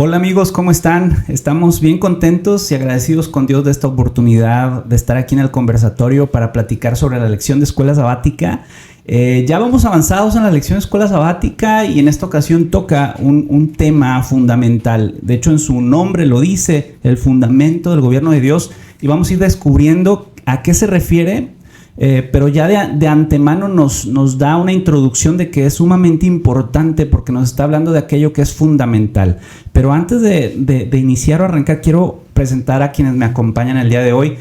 Hola amigos, ¿cómo están? Estamos bien contentos y agradecidos con Dios de esta oportunidad de estar aquí en el conversatorio para platicar sobre la lección de escuela sabática. Ya vamos avanzados en la lección de escuela sabática y en esta ocasión toca un tema fundamental. De hecho, en su nombre lo dice, el fundamento del gobierno de Dios, y vamos a ir descubriendo a qué se refiere. Pero ya de antemano nos da una introducción de que es sumamente importante porque nos está hablando de aquello que es fundamental. Pero antes de iniciar o arrancar, quiero presentar a quienes me acompañan el día de hoy.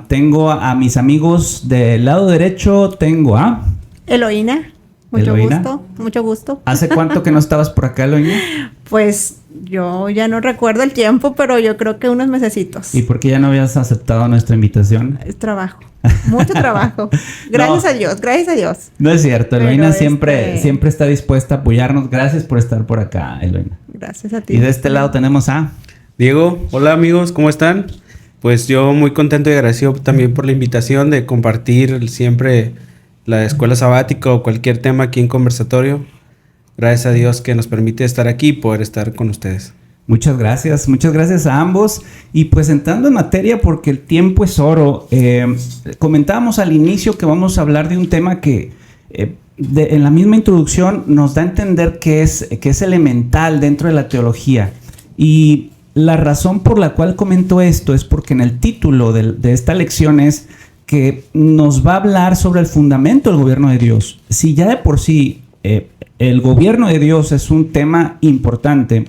Tengo a mis amigos del lado derecho, tengo a... Eloína. Mucho gusto. ¿Hace cuánto que no estabas por acá, Eloína? Pues yo ya no recuerdo el tiempo, pero yo creo que unos mesecitos. ¿Y por qué ya no habías aceptado nuestra invitación? Es trabajo, mucho trabajo. Gracias a Dios. No es cierto, Eloína siempre está dispuesta a apoyarnos. Gracias por estar por acá, Eloína. Gracias a ti. Y de este lado tenemos a... Diego. Hola amigos, ¿cómo están? Pues yo muy contento y agradecido también por la invitación de compartir siempre la escuela sabática o cualquier tema aquí en conversatorio. Gracias a Dios que nos permite estar aquí y poder estar con ustedes. Muchas gracias a ambos. Y pues entrando en materia, porque el tiempo es oro, comentábamos al inicio que vamos a hablar de un tema que en la misma introducción nos da a entender que es elemental dentro de la teología. Y la razón por la cual comento esto es porque en el título de esta lección es que nos va a hablar sobre el fundamento del gobierno de Dios. Si ya de por sí el gobierno de Dios es un tema importante,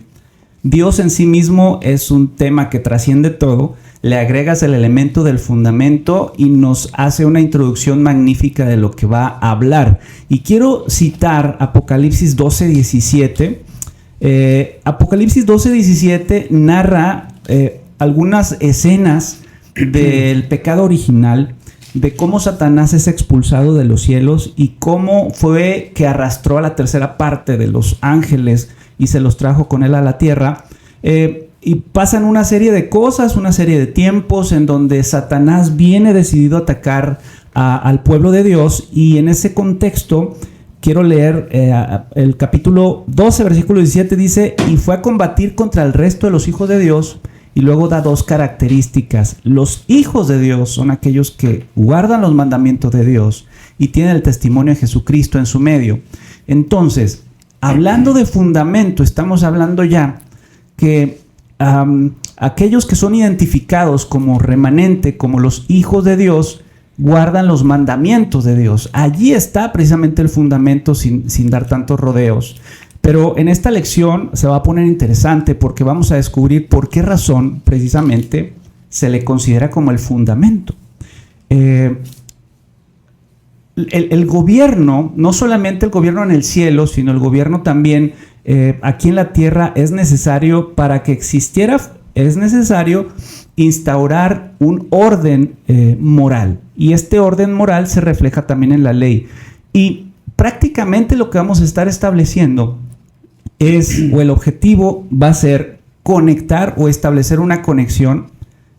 Dios en sí mismo es un tema que trasciende todo, le agregas el elemento del fundamento y nos hace una introducción magnífica de lo que va a hablar. Y quiero citar Apocalipsis 12:17. Apocalipsis 12:17 narra algunas escenas del pecado original, de cómo Satanás es expulsado de los cielos y cómo fue que arrastró a la tercera parte de los ángeles y se los trajo con él a la tierra. Y pasan una serie de cosas, una serie de tiempos en donde Satanás viene decidido a atacar al pueblo de Dios, y en ese contexto quiero leer el capítulo 12, versículo 17, dice: y fue a combatir contra el resto de los hijos de Dios. Y luego da dos características. Los hijos de Dios son aquellos que guardan los mandamientos de Dios y tienen el testimonio de Jesucristo en su medio. Entonces, hablando de fundamento, estamos hablando ya que aquellos que son identificados como remanente, como los hijos de Dios, guardan los mandamientos de Dios. Allí está precisamente el fundamento, sin dar tantos rodeos. Pero en esta lección se va a poner interesante porque vamos a descubrir por qué razón precisamente se le considera como el fundamento. El gobierno, no solamente el gobierno en el cielo, sino el gobierno también aquí en la tierra es necesario. Para que existiera, es necesario instaurar un orden moral. Y este orden moral se refleja también en la ley. Y prácticamente lo que vamos a estar estableciendo o el objetivo va a ser conectar o establecer una conexión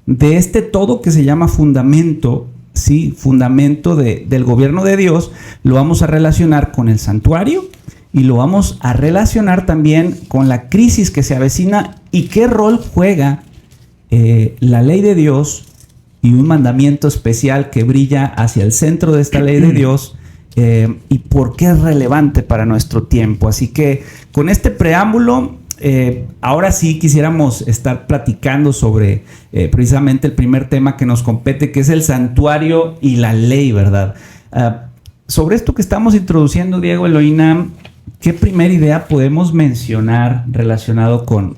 de este todo que se llama fundamento, ¿sí? Fundamento del gobierno de Dios. Lo vamos a relacionar con el santuario y lo vamos a relacionar también con la crisis que se avecina y qué rol juega la ley de Dios y un mandamiento especial que brilla hacia el centro de esta ley de Dios. Y por qué es relevante para nuestro tiempo. Así que con este preámbulo, ahora sí quisiéramos estar platicando sobre precisamente el primer tema que nos compete, que es el santuario y la ley, ¿verdad? Sobre esto que estamos introduciendo, Diego, Eloína, ¿qué primera idea podemos mencionar relacionado con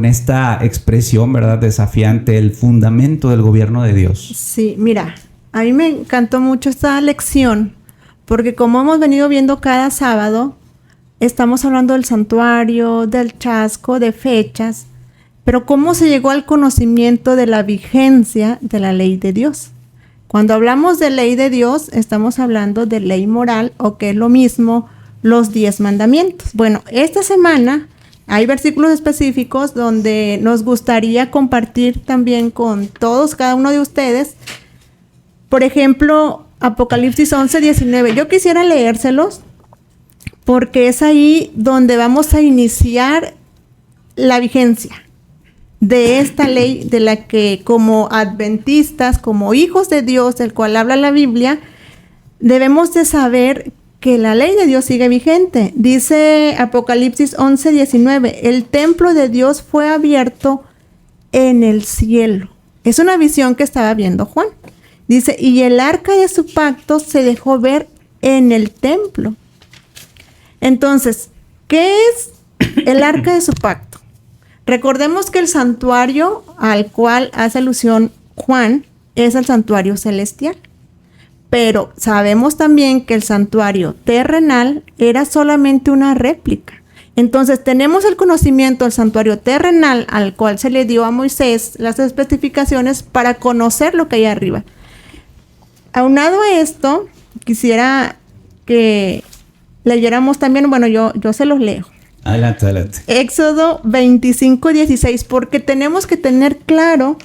esta expresión, ¿verdad?, desafiante, el fundamento del gobierno de Dios? Sí, mira, a mí me encantó mucho esta lección, porque como hemos venido viendo cada sábado, estamos hablando del santuario, del chasco, de fechas, pero cómo se llegó al conocimiento de la vigencia de la ley de Dios. Cuando hablamos de ley de Dios, estamos hablando de ley moral, o que es lo mismo, los 10 mandamientos. Bueno, esta semana hay versículos específicos donde nos gustaría compartir también con todos, cada uno de ustedes. Por ejemplo, Apocalipsis 11:19. Yo quisiera leérselos porque es ahí donde vamos a iniciar la vigencia de esta ley de la que como adventistas, como hijos de Dios, del cual habla la Biblia, debemos de saber que la ley de Dios sigue vigente. Dice Apocalipsis 11:19, el templo de Dios fue abierto en el cielo. Es una visión que estaba viendo Juan. Dice, y el arca de su pacto se dejó ver en el templo. Entonces, ¿qué es el arca de su pacto? Recordemos que el santuario al cual hace alusión Juan es el santuario celestial. Pero sabemos también que el santuario terrenal era solamente una réplica. Entonces tenemos el conocimiento del santuario terrenal al cual se le dio a Moisés las especificaciones para conocer lo que hay arriba. Aunado a esto, quisiera que leyéramos también, bueno, yo se los leo. Adelante, adelante. Éxodo 25:16, porque tenemos que tener claro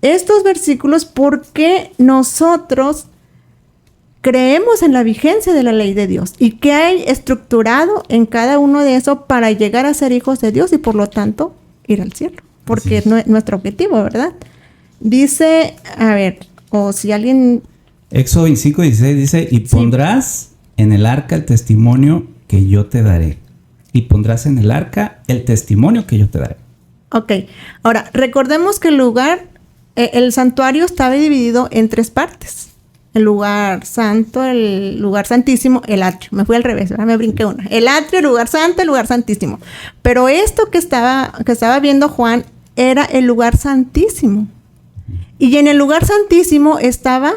estos versículos porque nosotros creemos en la vigencia de la ley de Dios y que hay estructurado en cada uno de esos para llegar a ser hijos de Dios y por lo tanto ir al cielo, porque es nuestro objetivo, ¿verdad? Dice, a ver, o si alguien... Éxodo 25:16 dice, y pondrás en el arca el testimonio que yo te daré. Y pondrás en el arca el testimonio que yo te daré. Ok, ahora recordemos que el santuario estaba dividido en 3 partes. El lugar santo, el lugar santísimo, el atrio. Me fui al revés, ¿verdad? Me brinqué una. El atrio, el lugar santo, el lugar santísimo. Pero esto que estaba viendo Juan era el lugar santísimo. Y en el lugar santísimo estaba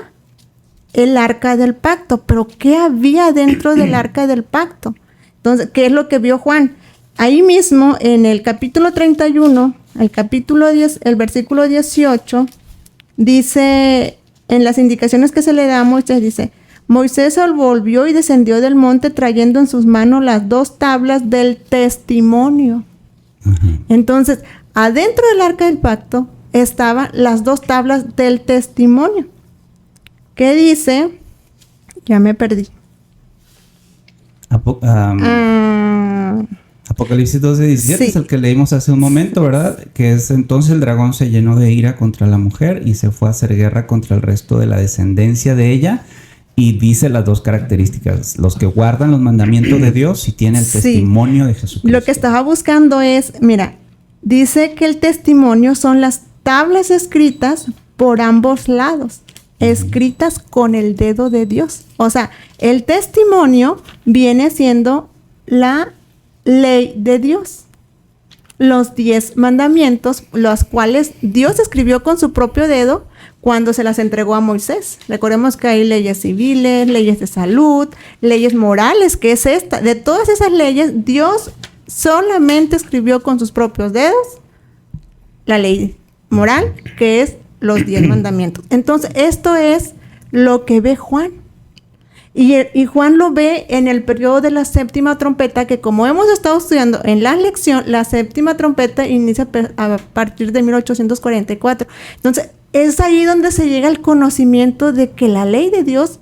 el arca del pacto. Pero ¿qué había dentro del arca del pacto? Entonces, ¿qué es lo que vio Juan? Ahí mismo, en el capítulo 31, el capítulo 10, el versículo 18, dice... En las indicaciones que se le da a Moisés dice, Moisés se volvió y descendió del monte trayendo en sus manos las 2 tablas del testimonio. Uh-huh. Entonces, adentro del arca del pacto estaban las 2 tablas del testimonio. ¿Qué dice? Ya me perdí. Apocalipsis 12:17 sí. Es el que leímos hace un momento, ¿verdad? Que es entonces el dragón se llenó de ira contra la mujer y se fue a hacer guerra contra el resto de la descendencia de ella. Y dice las 2 características, los que guardan los mandamientos de Dios y tienen el testimonio de Jesucristo. Lo que estaba buscando es, mira, dice que el testimonio son las tablas escritas por ambos lados, escritas con el dedo de Dios. O sea, el testimonio viene siendo la ley de Dios. Los 10 mandamientos, los cuales Dios escribió con su propio dedo cuando se las entregó a Moisés. Recordemos que hay leyes civiles, leyes de salud, leyes morales, que es esta. De todas esas leyes, Dios solamente escribió con sus propios dedos la ley moral, que es los 10 mandamientos. Entonces, esto es lo que ve Juan. Y Juan lo ve en el periodo de la 7ª trompeta, que como hemos estado estudiando en la lección, la 7ª trompeta inicia a partir de 1844. Entonces, es ahí donde se llega al conocimiento de que la ley de Dios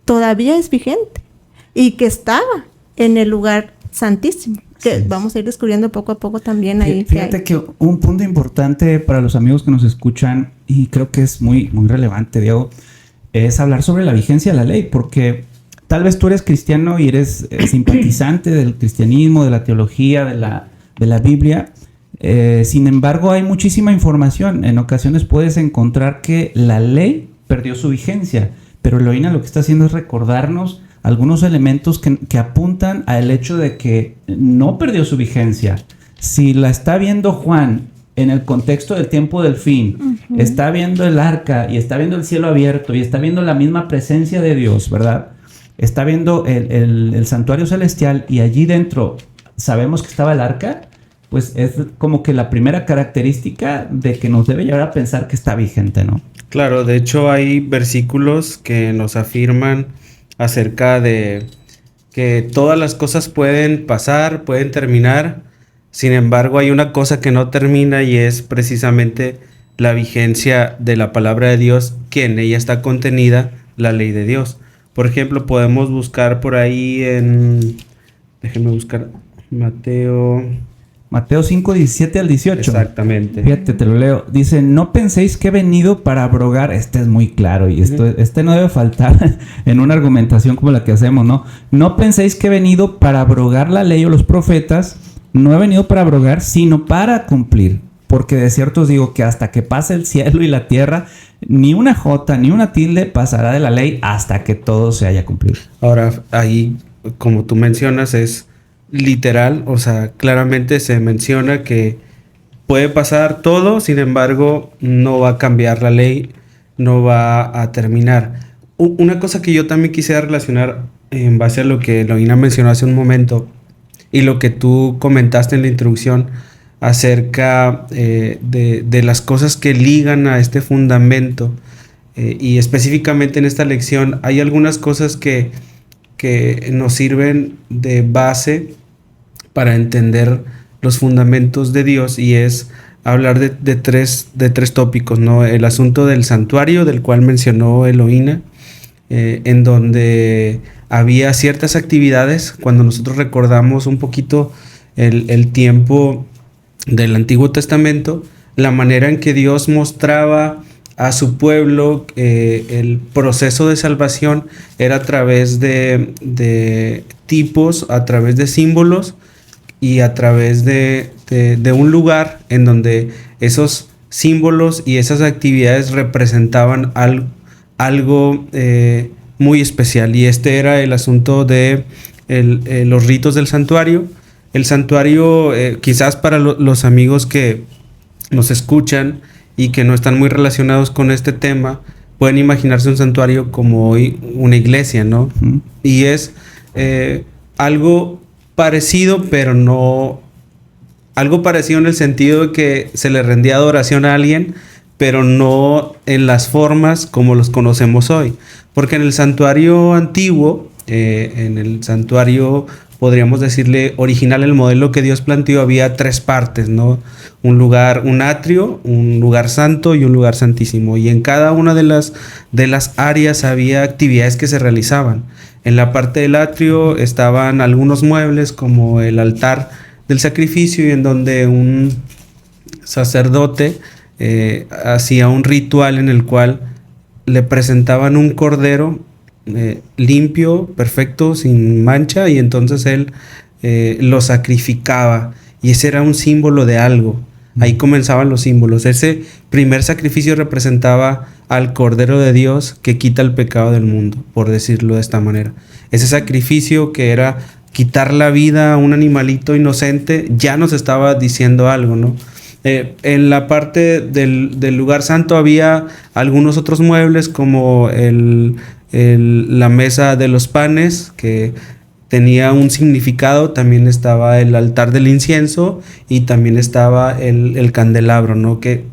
todavía es vigente y que estaba en el lugar santísimo, que vamos a ir descubriendo poco a poco también ahí. Fíjate que un punto importante para los amigos que nos escuchan, y creo que es muy, muy relevante, Diego, es hablar sobre la vigencia de la ley, porque tal vez tú eres cristiano y eres simpatizante del cristianismo, de la teología, de la Biblia. Sin embargo, hay muchísima información. En ocasiones puedes encontrar que la ley perdió su vigencia, pero Eloína lo que está haciendo es recordarnos algunos elementos que apuntan al hecho de que no perdió su vigencia. Si la está viendo Juan en el contexto del tiempo del fin, está viendo el arca y está viendo el cielo abierto y está viendo la misma presencia de Dios, ¿verdad? Está viendo el santuario celestial y allí dentro sabemos que estaba el arca, pues es como que la primera característica de que nos debe llevar a pensar que está vigente, ¿no? Claro, de hecho hay versículos que nos afirman acerca de que todas las cosas pueden pasar, pueden terminar. Sin embargo, hay una cosa que no termina y es precisamente la vigencia de la palabra de Dios, que en ella está contenida la ley de Dios. Por ejemplo, podemos buscar por ahí déjenme buscar Mateo Mateo 5, 17 al 18. Exactamente. Fíjate, te lo leo. Dice, no penséis que he venido para abrogar. Este es muy claro y este no debe faltar en una argumentación como la que hacemos, ¿no? No penséis que he venido para abrogar la ley o los profetas. No he venido para abrogar, sino para cumplir. Porque de cierto os digo que hasta que pase el cielo y la tierra, ni una jota ni una tilde pasará de la ley hasta que todo se haya cumplido. Ahora, ahí, como tú mencionas, es literal, o sea, claramente se menciona que puede pasar todo, sin embargo, no va a cambiar la ley, no va a terminar. Una cosa que yo también quisiera relacionar en base a lo que Eloína mencionó hace un momento y lo que tú comentaste en la introducción acerca de las cosas que ligan a este fundamento, y específicamente en esta lección hay algunas cosas que nos sirven de base para entender los fundamentos de Dios, y es hablar de tres tópicos, ¿no? El asunto del santuario, del cual mencionó Eloína, en donde había ciertas actividades. Cuando nosotros recordamos un poquito el tiempo del Antiguo Testamento, la manera en que Dios mostraba a su pueblo el proceso de salvación era a través de tipos, a través de símbolos y a través de un lugar en donde esos símbolos y esas actividades representaban algo muy especial, y este era el asunto de los ritos del santuario. El santuario, quizás para los amigos que nos escuchan y que no están muy relacionados con este tema, pueden imaginarse un santuario como hoy una iglesia, ¿no? Uh-huh. Y es algo parecido, pero no... Algo parecido en el sentido de que se le rendía adoración a alguien, pero no en las formas como los conocemos hoy. Porque en el santuario antiguo, en el santuario, podríamos decirle, original, el modelo que Dios planteó, había tres partes, ¿no? Un lugar, un atrio, un lugar santo y un lugar santísimo. Y en cada una de las áreas había actividades que se realizaban. En la parte del atrio estaban algunos muebles como el altar del sacrificio, y en donde un sacerdote hacía un ritual en el cual le presentaban un cordero limpio, perfecto, sin mancha, y entonces él lo sacrificaba, y ese era un símbolo de algo. Ahí comenzaban los símbolos. Ese primer sacrificio representaba al Cordero de Dios que quita el pecado del mundo, por decirlo de esta manera. Ese sacrificio, que era quitar la vida a un animalito inocente, ya nos estaba diciendo algo, ¿no? En la parte del lugar santo había algunos otros muebles, como la mesa de los panes, que tenía un significado. También estaba el altar del incienso, y también estaba el candelabro, ¿no? Que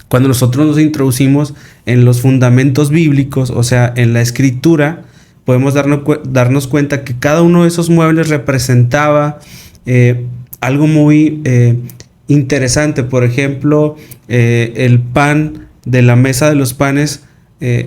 cuando nosotros nos introducimos en los fundamentos bíblicos, o sea, en la escritura, podemos darnos cuenta que cada uno de esos muebles representaba algo muy interesante. Por ejemplo, el pan de la mesa de los panes,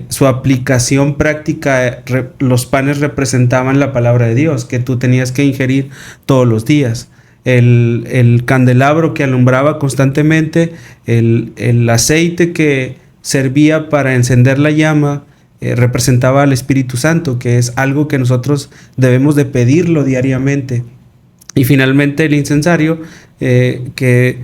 su aplicación práctica, los panes representaban la palabra de Dios que tú tenías que ingerir todos los días. El candelabro que alumbraba constantemente, el aceite que servía para encender la llama, representaba al Espíritu Santo, que es algo que nosotros debemos de pedirlo diariamente. Y finalmente el incensario, que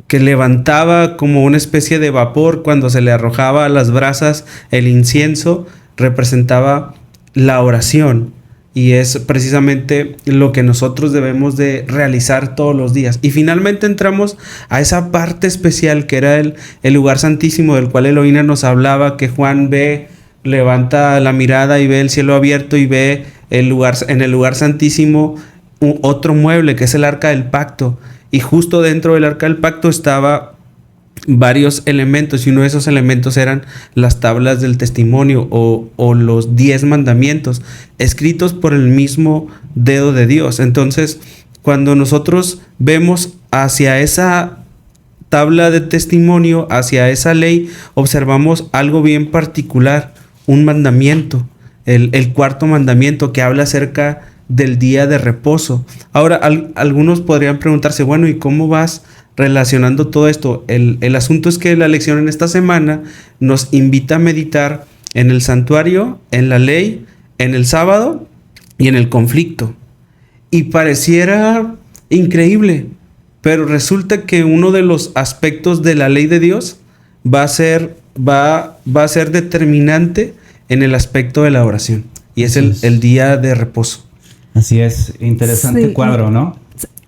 levantaba como una especie de vapor cuando se le arrojaba a las brasas el incienso, representaba la oración, y es precisamente lo que nosotros debemos de realizar todos los días. Y finalmente entramos a esa parte especial que era el lugar santísimo, del cual Eloína nos hablaba, que Juan levanta la mirada y ve el cielo abierto y ve en el lugar santísimo otro mueble, que es el arca del pacto. Y justo dentro del arca del pacto estaba varios elementos, y uno de esos elementos eran las tablas del testimonio, o los 10 mandamientos escritos por el mismo dedo de Dios. Entonces, cuando nosotros vemos hacia esa tabla de testimonio, hacia esa ley, observamos algo bien particular, un mandamiento, el cuarto mandamiento, que habla acerca del día de reposo. Ahora, algunos podrían preguntarse, bueno, ¿y cómo vas relacionando todo esto? El asunto es que la lección en esta semana nos invita a meditar en el santuario, en la ley, en el sábado y en el conflicto. Y pareciera increíble, pero resulta que uno de los aspectos de la ley de Dios va a ser determinante en el aspecto de la oración. Y es el día de reposo. Así es, interesante cuadro, ¿no?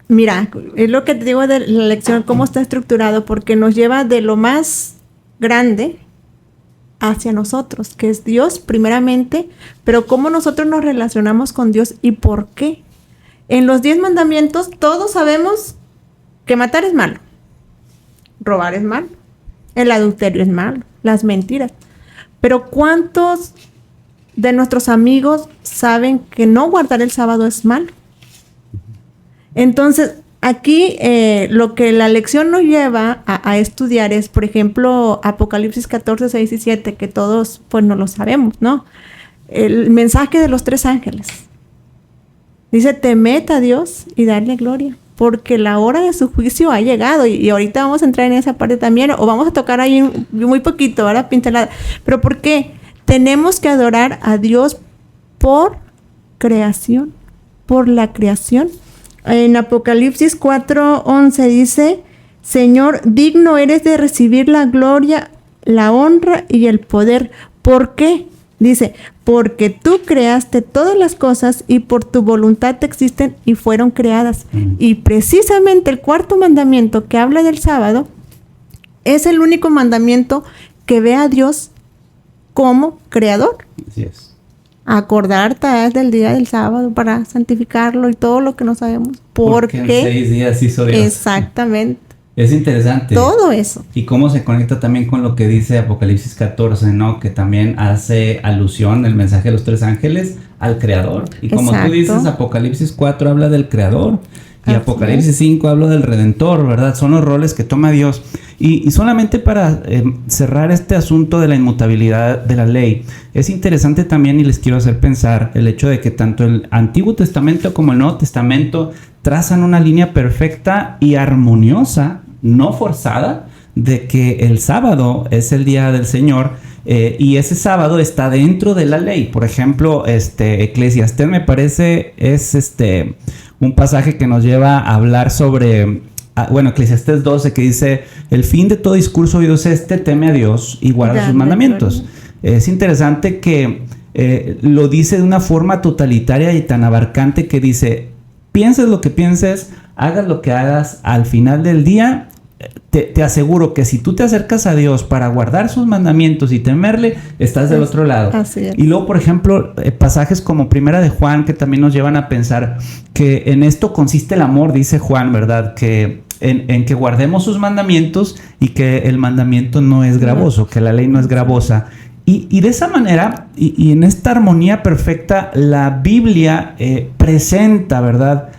Mira, es lo que te digo de la lección, cómo está estructurado, porque nos lleva de lo más grande hacia nosotros, que es Dios primeramente, pero cómo nosotros nos relacionamos con Dios y por qué. En los 10 mandamientos todos sabemos que matar es malo, robar es malo, el adulterio es malo, las mentiras. Pero ¿cuántos de nuestros amigos saben que no guardar el sábado es malo? Entonces, aquí lo que la lección nos lleva a estudiar es, por ejemplo, Apocalipsis 14, 6 y 7, que todos pues no lo sabemos, ¿no? El mensaje de los 3 ángeles. Dice, temed a Dios y darle gloria, porque la hora de su juicio ha llegado. Y ahorita vamos a entrar en esa parte también, o vamos a tocar ahí muy poquito, ¿verdad? Pincelada. ¿Pero por qué? Tenemos que adorar a Dios por creación, por la creación. En Apocalipsis 4:11 dice, Señor, digno eres de recibir la gloria, la honra y el poder. ¿Por qué? Dice, porque tú creaste todas las cosas y por tu voluntad existen y fueron creadas. Y precisamente el 4º mandamiento que habla del sábado es el único mandamiento que ve a Dios como creador. Así es. Acordarte del día del sábado para santificarlo y todo lo que no sabemos. Porque en 6 días hizo Dios. Exactamente. Es interesante. Todo eso. Y cómo se conecta también con lo que dice Apocalipsis 14, ¿no? Que también hace alusión el mensaje de los 3 ángeles al Creador. Y como Exacto. tú dices, Apocalipsis 4 habla del Creador. Y Así Apocalipsis es. 5 habla del Redentor, ¿verdad? Son los roles que toma Dios. Y solamente para cerrar este asunto de la inmutabilidad de la ley, es interesante también, y les quiero hacer pensar, el hecho de que tanto el Antiguo Testamento como el Nuevo Testamento trazan una línea perfecta y armoniosa, no forzada, de que el sábado es el día del Señor, y ese sábado está dentro de la ley. Por ejemplo, Eclesiastés me parece es un pasaje que nos lleva a hablar sobre, Eclesiastés 12, que dice, el fin de todo discurso oído es teme a Dios y guarda sus mandamientos. Es interesante que lo dice de una forma totalitaria y tan abarcante que dice, pienses lo que pienses, hagas lo que hagas, al final del día te aseguro que si tú te acercas a Dios para guardar sus mandamientos y temerle, estás del otro lado. Así es. Y luego, por ejemplo, pasajes como Primera de Juan, que también nos llevan a pensar que en esto consiste el amor, dice Juan, ¿verdad? Que en que guardemos sus mandamientos y que el mandamiento no es gravoso, que la ley no es gravosa. Y de esa manera, y en esta armonía perfecta, la Biblia presenta, ¿verdad?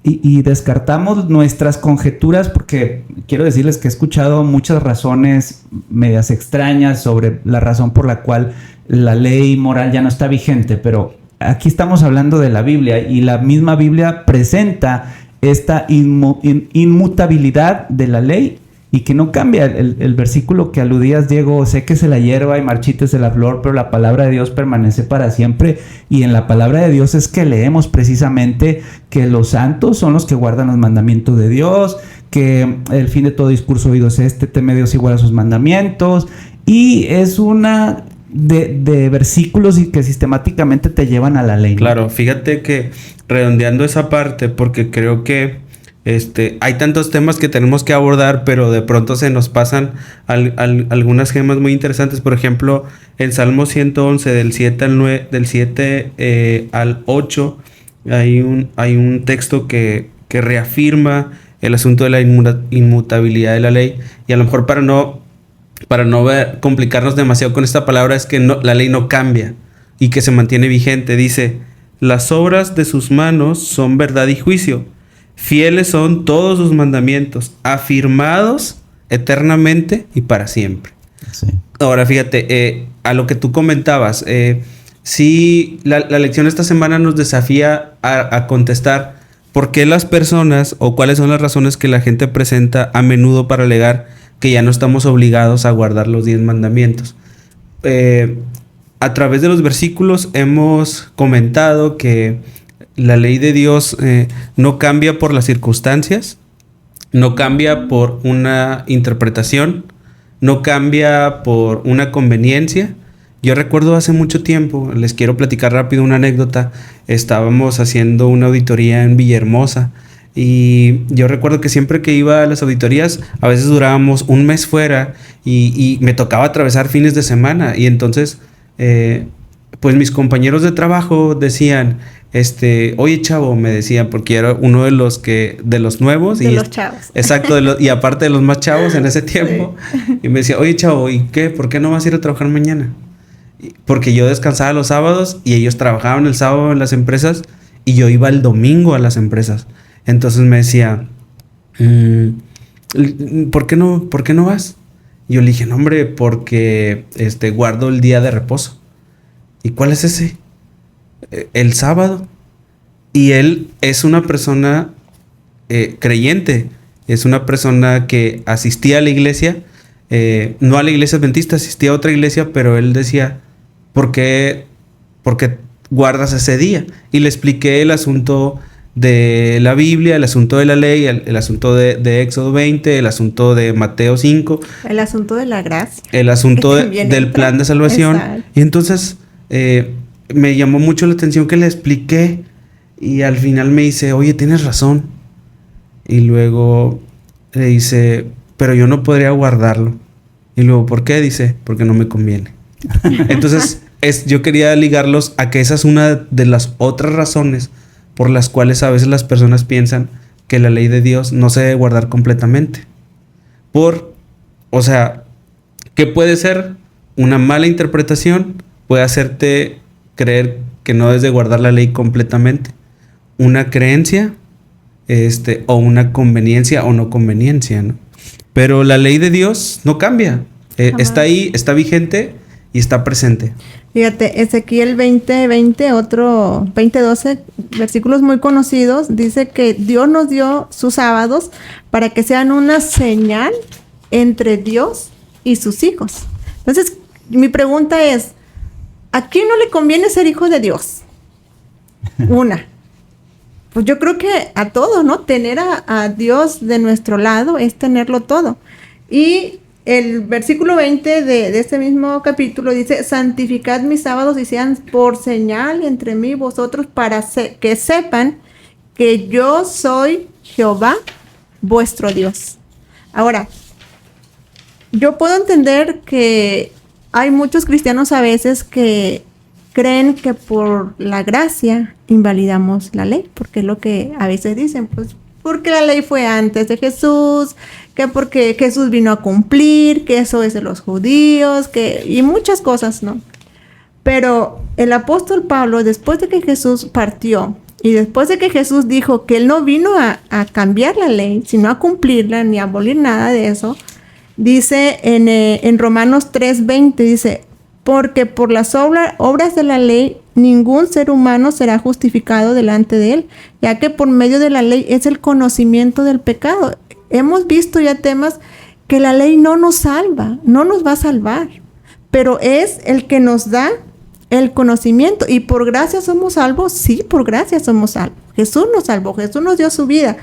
Y descartamos nuestras conjeturas, porque quiero decirles que he escuchado muchas razones medias extrañas sobre la razón por la cual la ley moral ya no está vigente, pero aquí estamos hablando de la Biblia, y la misma Biblia presenta esta inmutabilidad de la ley y que no cambia. El versículo que aludías, Diego, séquese la hierba y marchítese la flor, pero la palabra de Dios permanece para siempre. Y en la palabra de Dios es que leemos precisamente que los santos son los que guardan los mandamientos de Dios, que el fin de todo discurso oído es teme a Dios y guarda sus mandamientos. Y es una de versículos y que sistemáticamente te llevan a la ley, ¿no? Claro, fíjate que redondeando esa parte, porque creo que hay tantos temas que tenemos que abordar, pero de pronto se nos pasan algunas gemas muy interesantes. Por ejemplo, en Salmo 111, del 7 al 9, del 7 al 8, hay un texto que reafirma el asunto de la inmutabilidad de la ley. Y a lo mejor para no complicarnos demasiado con esta palabra, es que la ley no cambia y que se mantiene vigente. Dice, las obras de sus manos son verdad y juicio. Fieles son todos sus mandamientos, afirmados eternamente y para siempre. Sí. Ahora fíjate, a lo que tú comentabas, sí, la lección esta semana nos desafía a contestar por qué las personas o cuáles son las razones que la gente presenta a menudo para alegar que ya no estamos obligados a guardar los 10 mandamientos. A través de los versículos hemos comentado que la ley de Dios no cambia por las circunstancias, no cambia por una interpretación, no cambia por una conveniencia. Yo recuerdo hace mucho tiempo, les quiero platicar rápido una anécdota. Estábamos haciendo una auditoría en Villahermosa y yo recuerdo que siempre que iba a las auditorías, a veces durábamos un mes fuera y me tocaba atravesar fines de semana. Y entonces, pues mis compañeros de trabajo decían, oye chavo, me decían, porque era uno de los nuevos. De los chavos. Exacto, y aparte de los más chavos en ese tiempo. Sí. Y me decía, oye chavo, ¿y qué? ¿Por qué no vas a ir a trabajar mañana? Porque yo descansaba los sábados y ellos trabajaban el sábado en las empresas y yo iba el domingo a las empresas. Entonces me decía, ¿por qué no vas? Y yo le dije, no hombre, porque guardo el día de reposo. ¿Y cuál es ese? El sábado. Y él es una persona creyente, es una persona que asistía a la iglesia, no a la iglesia adventista, asistía a otra iglesia, pero él decía, ¿por qué guardas ese día? Y le expliqué el asunto de la Biblia, el asunto de la ley, el asunto de Éxodo 20, el asunto de Mateo 5. El asunto de la gracia. El asunto del plan de salvación. Exacto. Y entonces me llamó mucho la atención que le expliqué y al final me dice, oye, tienes razón. Y luego le dice, pero yo no podría guardarlo. Y luego, ¿por qué? Dice, porque no me conviene. Entonces, yo quería ligarlos a que esa es una de las otras razones por las cuales a veces las personas piensan que la ley de Dios no se debe guardar completamente. O sea, ¿qué puede ser? Una mala interpretación puede hacerte creer que no debes de guardar la ley completamente. Una creencia, o una conveniencia o no conveniencia, ¿no? Pero la ley de Dios no cambia. Está ahí, está vigente y está presente. Fíjate, Ezequiel 20:20, otro 20:12, versículos muy conocidos, dice que Dios nos dio sus sábados para que sean una señal entre Dios y sus hijos. Entonces, mi pregunta es, ¿a quién no le conviene ser hijo de Dios? Una. Pues yo creo que a todos, ¿no? Tener a Dios de nuestro lado es tenerlo todo. Y el versículo 20 de este mismo capítulo dice, santificad mis sábados y sean por señal entre mí y vosotros para que sepan que yo soy Jehová, vuestro Dios. Ahora, yo puedo entender que hay muchos cristianos a veces que creen que por la gracia invalidamos la ley, porque es lo que a veces dicen, pues porque la ley fue antes de Jesús, que porque Jesús vino a cumplir, que eso es de los judíos, y muchas cosas, ¿no? Pero el apóstol Pablo, después de que Jesús partió y después de que Jesús dijo que él no vino a cambiar la ley, sino a cumplirla, ni a abolir nada de eso, dice en Romanos 3:20, dice, porque por las obras de la ley ningún ser humano será justificado delante de él, ya que por medio de la ley es el conocimiento del pecado. Hemos visto ya temas que la ley no nos salva, no nos va a salvar, pero es el que nos da el conocimiento. Y por gracia somos salvos, sí, por gracia somos salvos. Jesús nos salvó, Jesús nos dio su vida,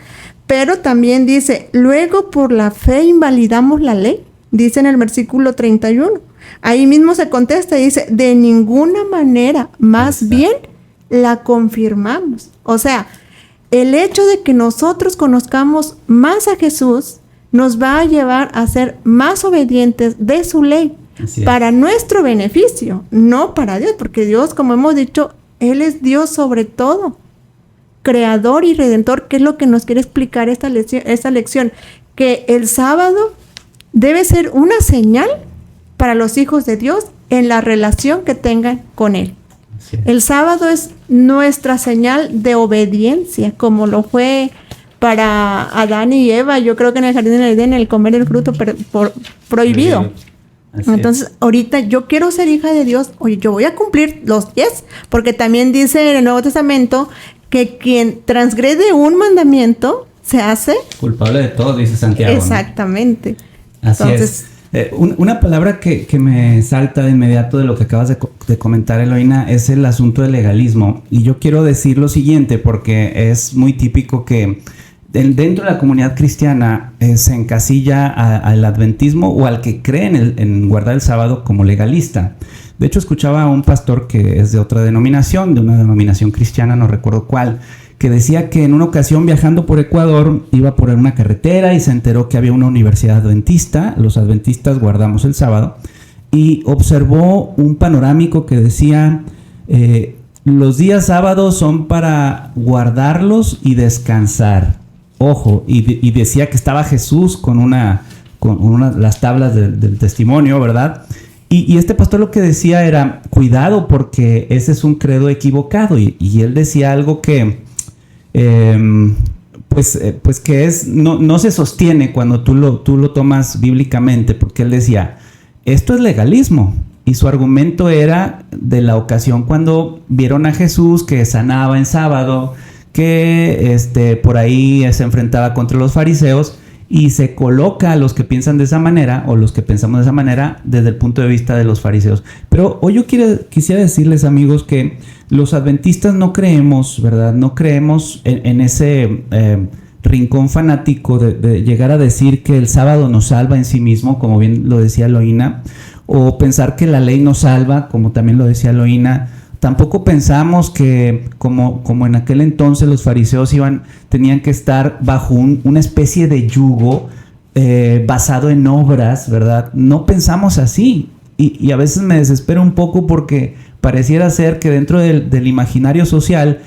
pero también dice, luego por la fe invalidamos la ley, dice en el versículo 31. Ahí mismo se contesta y dice, de ninguna manera, más bien la confirmamos. O sea, el hecho de que nosotros conozcamos más a Jesús nos va a llevar a ser más obedientes de su ley para nuestro beneficio, no para Dios, porque Dios, como hemos dicho, Él es Dios sobre todo, creador y redentor, que es lo que nos quiere explicar esta lección, que el sábado debe ser una señal para los hijos de Dios en la relación que tengan con Él. El sábado es nuestra señal de obediencia, como lo fue para Adán y Eva. Yo creo que en el jardín del Edén, el comer el fruto prohibido. Así Entonces, ahorita yo quiero ser hija de Dios, oye, yo voy a cumplir los 10, porque también dice en el Nuevo Testamento que quien transgrede un mandamiento se hace culpable de todo, dice Santiago. exactamente. ¿No? Así Entonces, es. Una palabra que me salta de inmediato de lo que acabas de comentar, Eloína, es el asunto del legalismo. Y yo quiero decir lo siguiente, porque es muy típico que dentro de la comunidad cristiana se encasilla al adventismo o al que cree en guardar el sábado como legalista. De hecho, escuchaba a un pastor que es de otra denominación, de una denominación cristiana, no recuerdo cuál, que decía que en una ocasión viajando por Ecuador iba por una carretera y se enteró que había una universidad adventista. Los adventistas guardamos el sábado y observó un panorámico que decía los días sábados son para guardarlos y descansar. Ojo, y decía que estaba Jesús con las tablas del testimonio, ¿verdad? Y este pastor lo que decía era, cuidado porque ese es un credo equivocado. Y él decía algo que, pues que no se sostiene cuando tú lo tomas bíblicamente, porque él decía, esto es legalismo. Y su argumento era de la ocasión cuando vieron a Jesús que sanaba en sábado, que por ahí se enfrentaba contra los fariseos y se coloca a los que piensan de esa manera o los que pensamos de esa manera desde el punto de vista de los fariseos. Pero hoy yo quisiera decirles, amigos, que los adventistas no creemos, ¿verdad? No creemos en ese rincón fanático de llegar a decir que el sábado nos salva en sí mismo, como bien lo decía Eloína, o pensar que la ley nos salva, como también lo decía Eloína. Tampoco pensamos que, como en aquel entonces los fariseos tenían que estar bajo una especie de yugo basado en obras, ¿verdad? No pensamos así. Y a veces me desespero un poco porque pareciera ser que dentro del imaginario social,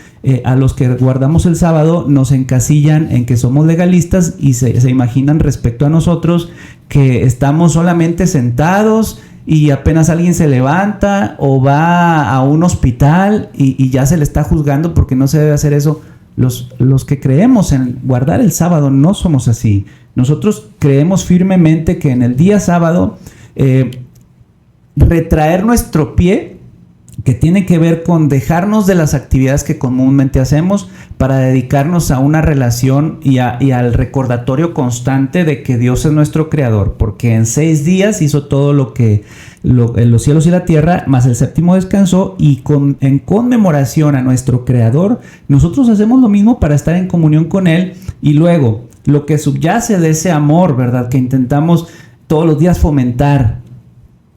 a los que guardamos el sábado nos encasillan en que somos legalistas y se imaginan respecto a nosotros que estamos solamente sentados y apenas alguien se levanta o va a un hospital y ya se le está juzgando porque no se debe hacer eso. Los que creemos en guardar el sábado no somos así. Nosotros creemos firmemente que en el día sábado retraer nuestro pie, que tiene que ver con dejarnos de las actividades que comúnmente hacemos para dedicarnos a una relación y al recordatorio constante de que Dios es nuestro creador, porque en 6 días hizo todo los cielos y la tierra, más el séptimo descansó, y en conmemoración a nuestro creador, nosotros hacemos lo mismo para estar en comunión con Él. Y luego, lo que subyace de ese amor, ¿verdad?, que intentamos todos los días fomentar,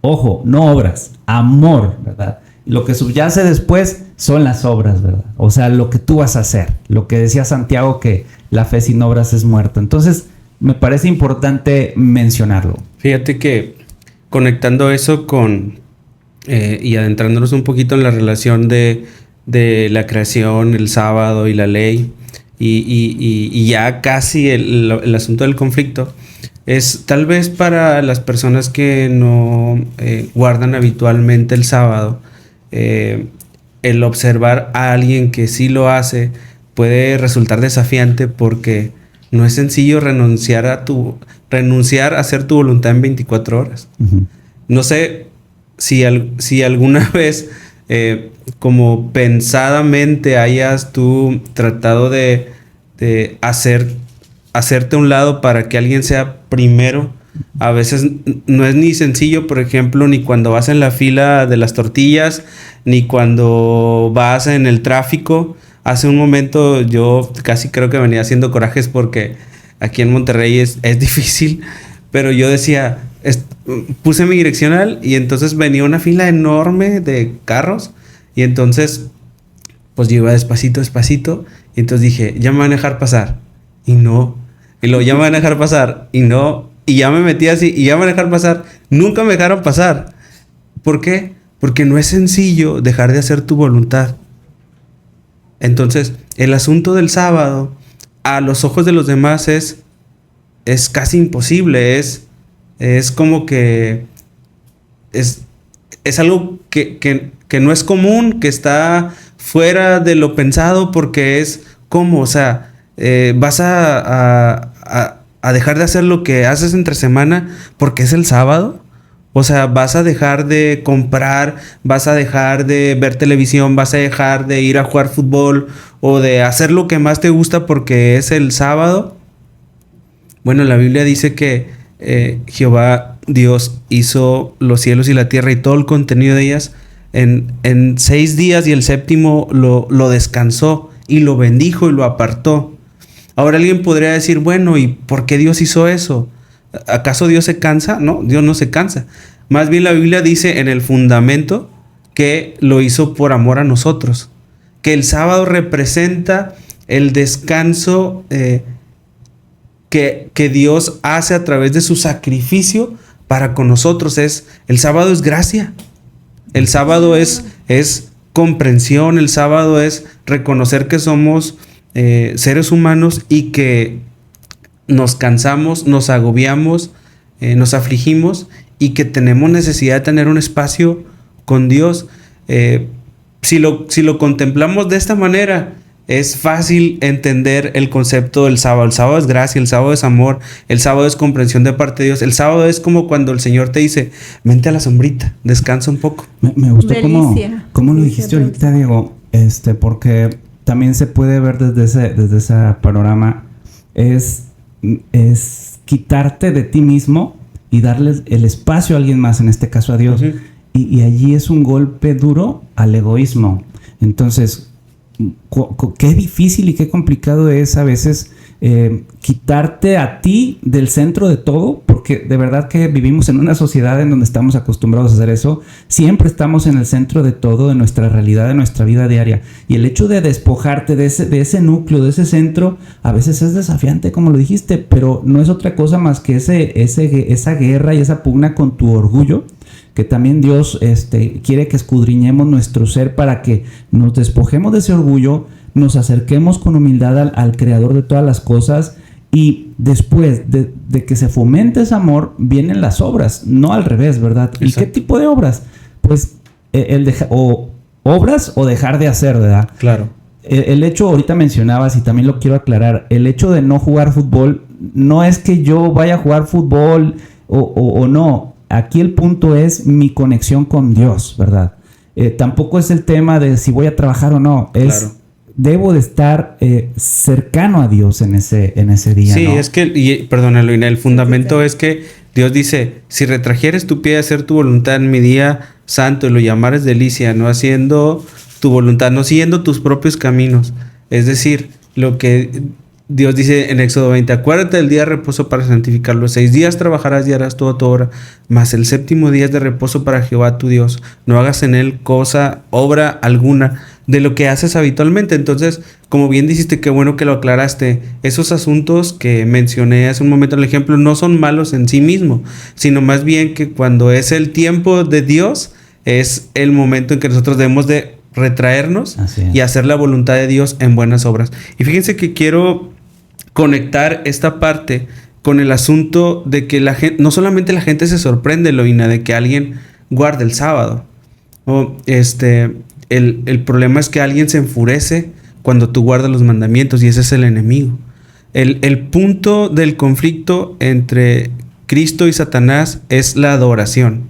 ojo, no obras, amor, ¿verdad? Lo que subyace después son las obras, ¿verdad? O sea, lo que tú vas a hacer. Lo que decía Santiago, que la fe sin obras es muerta. Entonces, me parece importante mencionarlo. Fíjate que conectando eso y adentrándonos un poquito en la relación de la creación, el sábado y la ley, y ya casi el asunto del conflicto, es tal vez para las personas que no guardan habitualmente el sábado, el observar a alguien que sí lo hace puede resultar desafiante porque no es sencillo renunciar a hacer tu voluntad en 24 horas. Uh-huh. No sé si alguna vez como pensadamente hayas tú tratado de hacerte a un lado para que alguien sea primero. A veces no es ni sencillo, por ejemplo, ni cuando vas en la fila de las tortillas, ni cuando vas en el tráfico. Hace un momento yo casi creo que venía haciendo corajes porque aquí en Monterrey es difícil, pero yo decía, puse mi direccional y entonces venía una fila enorme de carros y entonces pues yo iba despacito, y entonces dije, ya me van a dejar pasar, y no, y luego ya me van a dejar pasar, y no. Y ya me metí así, y ya me dejaron pasar. Nunca me dejaron pasar. ¿Por qué? Porque no es sencillo dejar de hacer tu voluntad. Entonces, el asunto del sábado, a los ojos de los demás, es casi imposible. Es como que... Es algo que no es común, que está fuera de lo pensado, porque es como, o sea, vas a dejar de hacer lo que haces entre semana porque es el sábado, O sea, vas a dejar de comprar, vas a dejar de ver televisión, vas a dejar de ir a jugar fútbol o de hacer lo que más te gusta porque es el sábado. Bueno, la Biblia dice que Jehová Dios hizo los cielos y la tierra y todo el contenido de ellas en 6 días, y el séptimo lo descansó y lo bendijo y lo apartó. Ahora alguien podría decir, bueno, ¿y por qué Dios hizo eso? ¿Acaso Dios se cansa? No, Dios no se cansa. Más bien la Biblia dice en el fundamento que lo hizo por amor a nosotros. Que el sábado representa el descanso que Dios hace a través de su sacrificio para con nosotros. El sábado es gracia. El sábado es comprensión. El sábado es reconocer que somos seres humanos y que nos cansamos, nos agobiamos, nos afligimos y que tenemos necesidad de tener un espacio con Dios. Si lo contemplamos de esta manera, es fácil entender el concepto del sábado. El sábado es gracia, el sábado es amor, el sábado es comprensión de parte de Dios. El sábado es como cuando el Señor te dice, vente a la sombrita, descansa un poco. Me gustó cómo lo dijiste ahorita, Diego, porque también se puede ver desde ese panorama. Es quitarte de ti mismo y darles el espacio a alguien más, en este caso a Dios. Uh-huh. Y allí es un golpe duro al egoísmo. Entonces, qué difícil y qué complicado es a veces quitarte a ti del centro de todo, porque de verdad que vivimos en una sociedad en donde estamos acostumbrados a hacer eso. Siempre estamos en el centro de todo, de nuestra realidad, de nuestra vida diaria. Y el hecho de despojarte de ese núcleo, de ese centro, a veces es desafiante, como lo dijiste, pero no es otra cosa más que esa guerra y esa pugna con tu orgullo, que también Dios quiere que escudriñemos nuestro ser para que nos despojemos de ese orgullo, nos acerquemos con humildad al Creador de todas las cosas, y después de que se fomente ese amor, vienen las obras, no al revés, ¿verdad? Exacto. ¿Y qué tipo de obras? Pues obras o dejar de hacer, ¿verdad? Claro. El hecho, ahorita mencionabas, y también lo quiero aclarar, el hecho de no jugar fútbol, no es que yo vaya a jugar fútbol o no. Aquí el punto es mi conexión con Dios, ¿verdad? Tampoco es el tema de si voy a trabajar o no. Claro. Debo de estar cercano a Dios en ese día, sí, ¿no? Es que, perdónalo, el fundamento es que Dios dice, si retrajeres tu pie a hacer tu voluntad en mi día santo y lo llamares delicia, no haciendo tu voluntad, no siguiendo tus propios caminos. Es decir, lo que Dios dice en Éxodo 20, acuérdate del día de reposo para santificarlo. 6 días trabajarás y harás toda tu obra, mas el 7º día es de reposo para Jehová tu Dios. No hagas en él obra alguna de lo que haces habitualmente. Entonces, como bien dijiste, qué bueno que lo aclaraste. Esos asuntos que mencioné hace un momento en el ejemplo no son malos en sí mismos, sino más bien que cuando es el tiempo de Dios, es el momento en que nosotros debemos de retraernos y hacer la voluntad de Dios en buenas obras. Y fíjense que quiero conectar esta parte con el asunto de que no solamente la gente se sorprende, Eloína, de que alguien guarde el sábado. El problema es que alguien se enfurece cuando tú guardas los mandamientos, y ese es el enemigo. El punto del conflicto entre Cristo y Satanás es la adoración.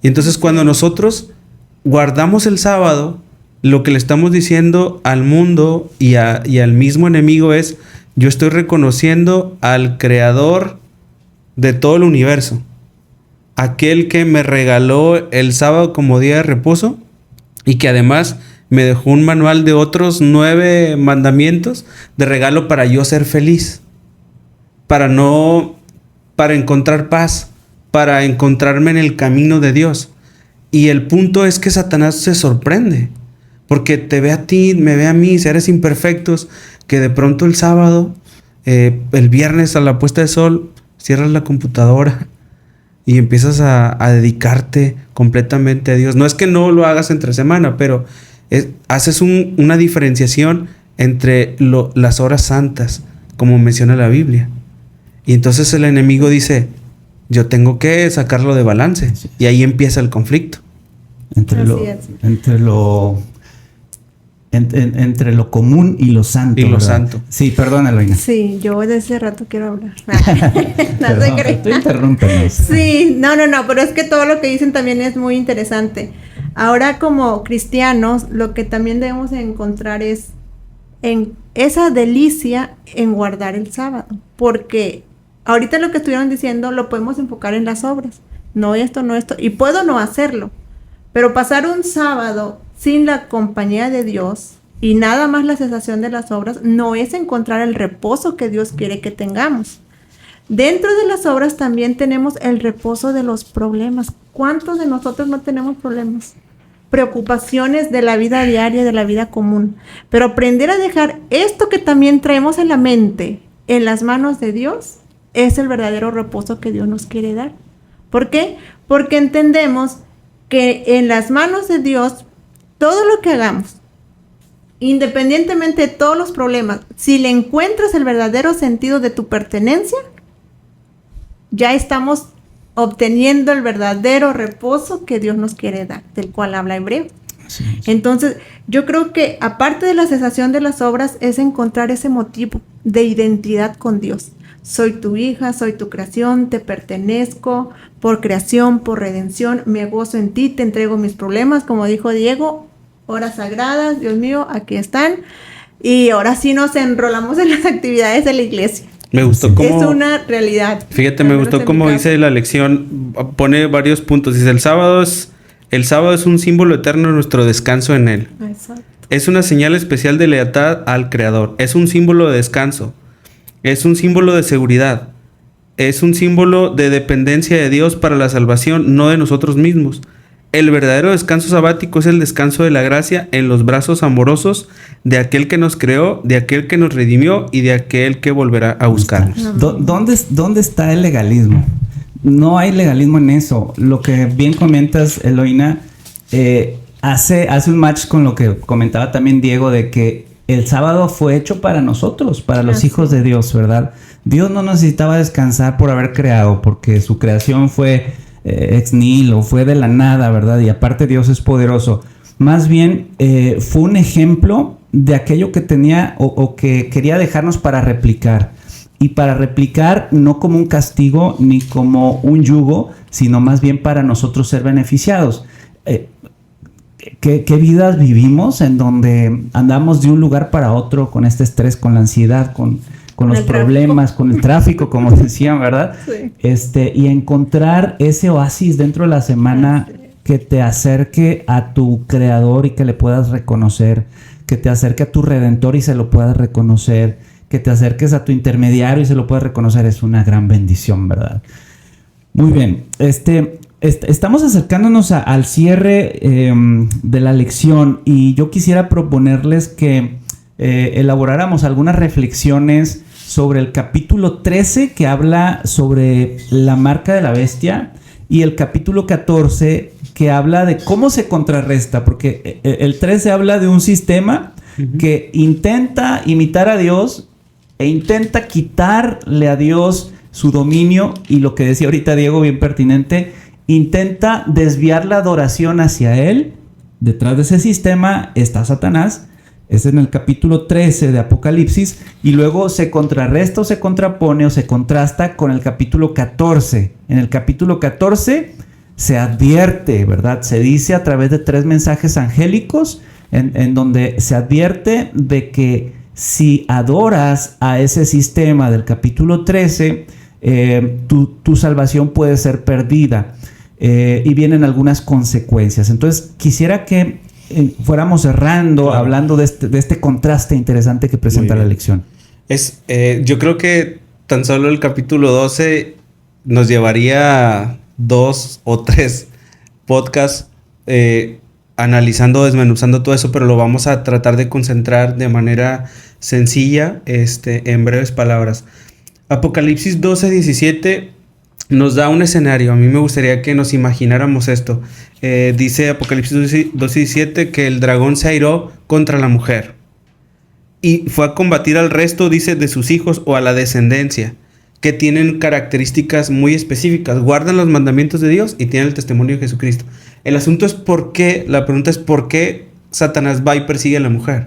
Y entonces cuando nosotros guardamos el sábado, lo que le estamos diciendo al mundo y al mismo enemigo es: yo estoy reconociendo al creador de todo el universo, aquel que me regaló el sábado como día de reposo y que además me dejó un manual de otros 9 mandamientos de regalo para yo ser feliz, para encontrar paz, para encontrarme en el camino de Dios. Y el punto es que Satanás se sorprende, porque te ve a ti, me ve a mí, seres imperfectos, que de pronto el sábado, el viernes a la puesta de sol, cierras la computadora y empiezas a dedicarte completamente a Dios. No es que no lo hagas entre semana, pero haces una diferenciación entre las horas santas, como menciona la Biblia. Y entonces el enemigo dice: yo tengo que sacarlo de balance. Y ahí empieza el conflicto. Entre lo entre lo común y lo santo. Y lo ¿verdad? santo. Sí, perdón, Eloína. Sí, yo desde hace rato quiero hablar. Perdón, tú interrúmpenos. Sí, no, pero es que todo lo que dicen también es muy interesante. Ahora, como cristianos, lo que también debemos encontrar es en esa delicia en guardar el sábado, porque ahorita lo que estuvieron diciendo lo podemos enfocar en las obras, no esto, y puedo no hacerlo, pero pasar un sábado sin la compañía de Dios y nada más la cesación de las obras no es encontrar el reposo que Dios quiere que tengamos. Dentro de las obras también tenemos el reposo de los problemas. ¿Cuántos de nosotros no tenemos problemas? Preocupaciones de la vida diaria, de la vida común. Pero aprender a dejar esto que también traemos en la mente en las manos de Dios es el verdadero reposo que Dios nos quiere dar. ¿Por qué? Porque entendemos que en las manos de Dios todo lo que hagamos, independientemente de todos los problemas, si le encuentras el verdadero sentido de tu pertenencia, ya estamos obteniendo el verdadero reposo que Dios nos quiere dar, del cual habla Hebreo. Entonces, yo creo que aparte de la cesación de las obras, es encontrar ese motivo de identidad con Dios. Soy tu hija, soy tu creación, te pertenezco por creación, por redención, me gozo en ti, te entrego mis problemas, como dijo Diego, horas sagradas, Dios mío, aquí están. Y ahora sí nos enrolamos en las actividades de la iglesia. Me gustó cómo... Es una realidad. Fíjate, me gustó cómo dice la lección, pone varios puntos. Dice, el sábado es un símbolo eterno de nuestro descanso en él. Exacto. Es una señal especial de lealtad al Creador. Es un símbolo de descanso. Es un símbolo de seguridad. Es un símbolo de dependencia de Dios para la salvación, no de nosotros mismos. El verdadero descanso sabático es el descanso de la gracia en los brazos amorosos de aquel que nos creó, de aquel que nos redimió y de aquel que volverá a buscarnos. ¿Dónde está el legalismo? No hay legalismo en eso. Lo que bien comentas, Eloína, hace un match con lo que comentaba también Diego, de que el sábado fue hecho para nosotros, para los hijos de Dios, ¿verdad? Dios no necesitaba descansar por haber creado, porque su creación fue ex nihilo, fue de la nada, ¿verdad? Y aparte Dios es poderoso. Más bien fue un ejemplo de aquello que tenía o que quería dejarnos para replicar. Y para replicar no como un castigo ni como un yugo, sino más bien para nosotros ser beneficiados. ¿Qué vidas vivimos en donde andamos de un lugar para otro con este estrés, con la ansiedad, con los problemas, con el tráfico, como decían, ¿verdad? Sí. Y encontrar ese oasis dentro de la semana que te acerque a tu creador y que le puedas reconocer, que te acerque a tu redentor y se lo puedas reconocer, que te acerques a tu intermediario y se lo puedas reconocer, es una gran bendición, ¿verdad? Muy bien, estamos acercándonos al cierre de la lección y yo quisiera proponerles que elaboráramos algunas reflexiones sobre el capítulo 13 que habla sobre la marca de la bestia y el capítulo 14 que habla de cómo se contrarresta, porque el 13 habla de un sistema que intenta imitar a Dios e intenta quitarle a Dios su dominio y lo que decía ahorita Diego bien pertinente, intenta desviar la adoración hacia él. Detrás de ese sistema está Satanás. Es en el capítulo 13 de Apocalipsis y luego se contrarresta o se contrapone o se contrasta con el capítulo 14. En el capítulo 14 se advierte, ¿verdad? Se dice a través de 3 mensajes angélicos en donde se advierte de que si adoras a ese sistema del capítulo 13, tu salvación puede ser perdida y vienen algunas consecuencias. Entonces quisiera que fuéramos cerrando, claro, hablando de este contraste interesante que presenta la lección. Yo creo que tan solo el capítulo 12 nos llevaría 2 o 3 podcasts analizando, desmenuzando todo eso, pero lo vamos a tratar de concentrar de manera sencilla, en breves palabras. Apocalipsis 12:17 nos da un escenario. A mí me gustaría que nos imagináramos esto. Dice Apocalipsis 12:17 que el dragón se airó contra la mujer y fue a combatir al resto, dice, de sus hijos o a la descendencia, que tienen características muy específicas, guardan los mandamientos de Dios y tienen el testimonio de Jesucristo. El asunto es por qué, la pregunta es por qué Satanás va y persigue a la mujer?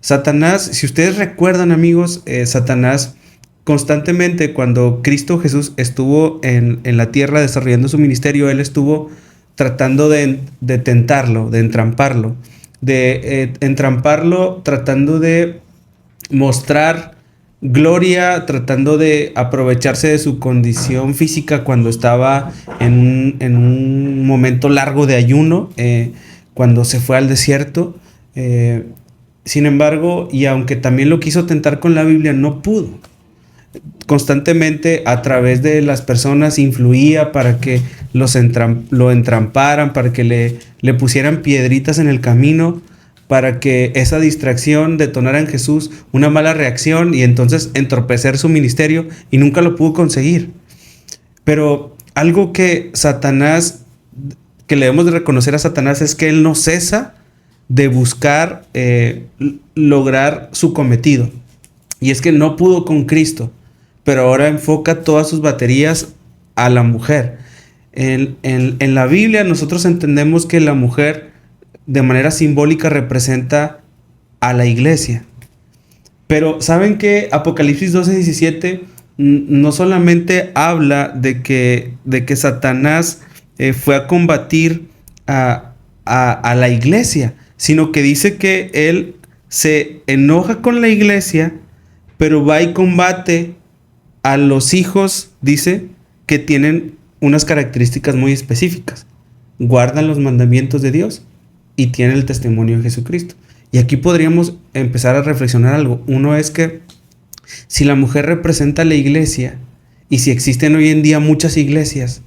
Satanás, si ustedes recuerdan, amigos, Satanás constantemente, cuando Cristo Jesús estuvo en la tierra desarrollando su ministerio, él estuvo tratando de tentarlo, de entramparlo, tratando de mostrar gloria, tratando de aprovecharse de su condición física cuando estaba en un momento largo de ayuno, cuando se fue al desierto. Sin embargo, y aunque también lo quiso tentar con la Biblia, no pudo. Constantemente a través de las personas influía para que lo entramparan, para que le pusieran piedritas en el camino, para que esa distracción detonara en Jesús una mala reacción y entonces entorpecer su ministerio, y nunca lo pudo conseguir. Pero algo que le debemos de reconocer a Satanás es que él no cesa de buscar lograr su cometido. Y es que no pudo con Cristo, pero ahora enfoca todas sus baterías a la mujer. En la Biblia nosotros entendemos que la mujer de manera simbólica representa a la iglesia. Pero ¿saben que Apocalipsis 12:17 no solamente habla de que Satanás fue a combatir a la iglesia, sino que dice que él se enoja con la iglesia, pero va y combate a los hijos, dice, que tienen unas características muy específicas? Guardan los mandamientos de Dios y tienen el testimonio de Jesucristo. Y aquí podríamos empezar a reflexionar algo. Uno es que si la mujer representa a la iglesia, y si existen hoy en día muchas iglesias,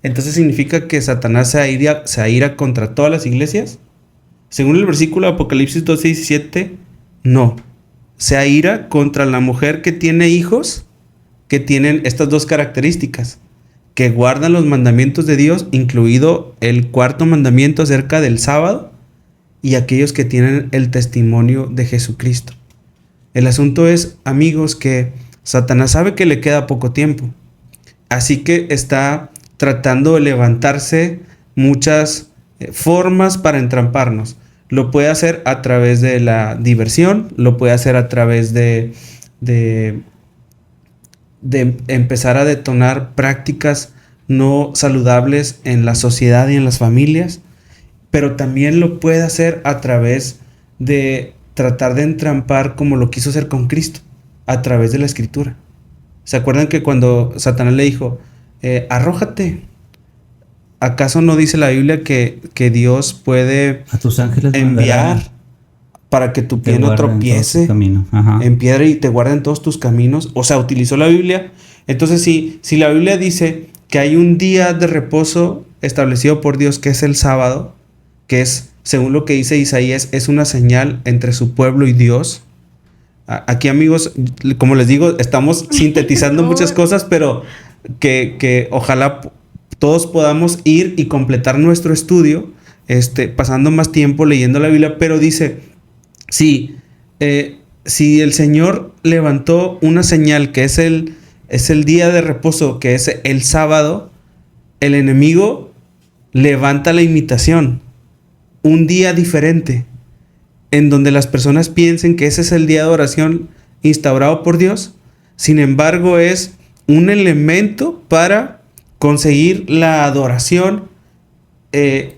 entonces significa que Satanás se aira contra todas las iglesias. Según el versículo de Apocalipsis 12:17, no. Se aira contra la mujer que tiene hijos que tienen estas dos características, que guardan los mandamientos de Dios, incluido el cuarto mandamiento acerca del sábado, y aquellos que tienen el testimonio de Jesucristo. El asunto es, amigos, que Satanás sabe que le queda poco tiempo, así que está tratando de levantarse muchas formas para entramparnos. Lo puede hacer a través de la diversión, lo puede hacer a través de empezar a detonar prácticas no saludables en la sociedad y en las familias, pero también lo puede hacer a través de tratar de entrampar, como lo quiso hacer con Cristo, a través de la Escritura. ¿Se acuerdan que cuando Satanás le dijo, arrójate? ¿Acaso no dice la Biblia que Dios puede a tus ángeles enviar para que tu pie no tropiece en piedra y te guarden todos tus caminos? O sea, utilizó la Biblia. Entonces, si la Biblia dice que hay un día de reposo establecido por Dios, que es el sábado, que es, según lo que dice Isaías, es una señal entre su pueblo y Dios. Aquí, amigos, como les digo, estamos sintetizando muchas cosas, pero que ojalá todos podamos ir y completar nuestro estudio, pasando más tiempo leyendo la Biblia. Pero dice, si el Señor levantó una señal que es el día de reposo, que es el sábado, el enemigo levanta la imitación, un día diferente, en donde las personas piensen que ese es el día de oración instaurado por Dios. Sin embargo, es un elemento para conseguir la adoración de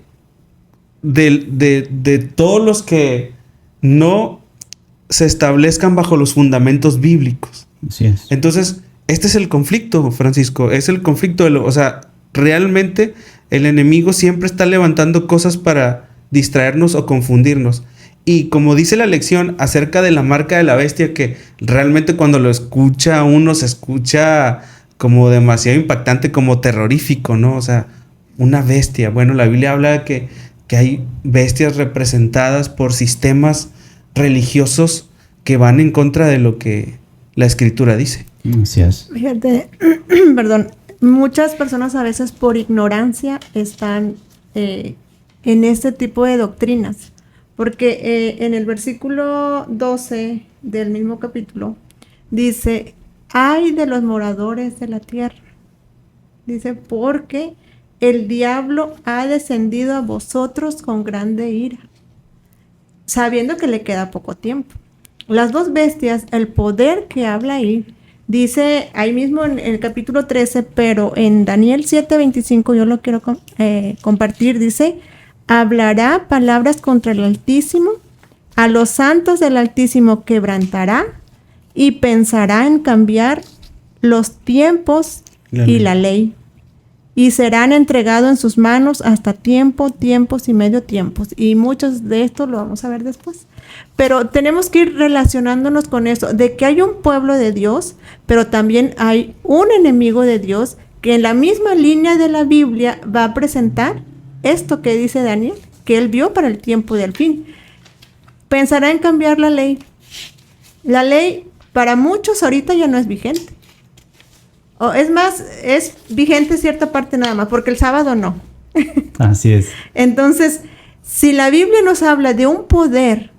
todos los que no se establezcan bajo los fundamentos bíblicos. Así es. Entonces, este es el conflicto, Francisco. Es el conflicto o sea, realmente el enemigo siempre está levantando cosas para distraernos o confundirnos. Y como dice la lección acerca de la marca de la bestia, que realmente cuando lo escucha uno se escucha como demasiado impactante, como terrorífico, ¿no? O sea, una bestia. Bueno, la Biblia habla de que hay bestias representadas por sistemas religiosos que van en contra de lo que la Escritura dice. Así es. Fíjate, perdón, muchas personas a veces por ignorancia están en este tipo de doctrinas, porque en el versículo 12 del mismo capítulo dice, ay de los moradores de la tierra, dice, porque el diablo ha descendido a vosotros con grande ira. sabiendo que le queda poco tiempo. Las dos bestias, el poder que habla ahí, dice ahí mismo en el capítulo 13, pero en Daniel 7:25 yo lo quiero compartir, dice, hablará palabras contra el Altísimo, a los santos del Altísimo quebrantará y pensará en cambiar los tiempos y la ley. Y serán entregados en sus manos hasta tiempos y medio tiempos. Y muchos de estos lo vamos a ver después. Pero tenemos que ir relacionándonos con eso, de que hay un pueblo de Dios, pero también hay un enemigo de Dios que en la misma línea de la Biblia va a presentar esto que dice Daniel, que él vio para el tiempo del fin. Pensará en cambiar la ley. La ley para muchos ahorita ya no es vigente. O es más, es vigente cierta parte nada más, porque el sábado no. Así es. Entonces, si la Biblia nos habla de un poder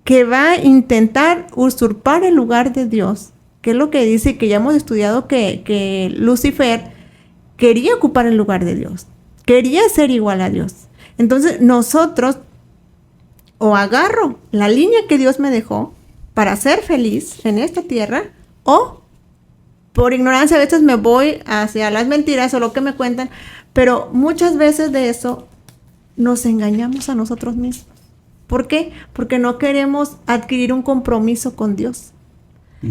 que va a intentar usurpar el lugar de Dios, que es lo que dice, que ya hemos estudiado, que Lucifer quería ocupar el lugar de Dios, quería ser igual a Dios. Entonces, nosotros o agarro la línea que Dios me dejó para ser feliz en esta tierra, o por ignorancia a veces me voy hacia las mentiras o lo que me cuentan, pero muchas veces de eso nos engañamos a nosotros mismos. ¿Por qué? Porque no queremos adquirir un compromiso con Dios.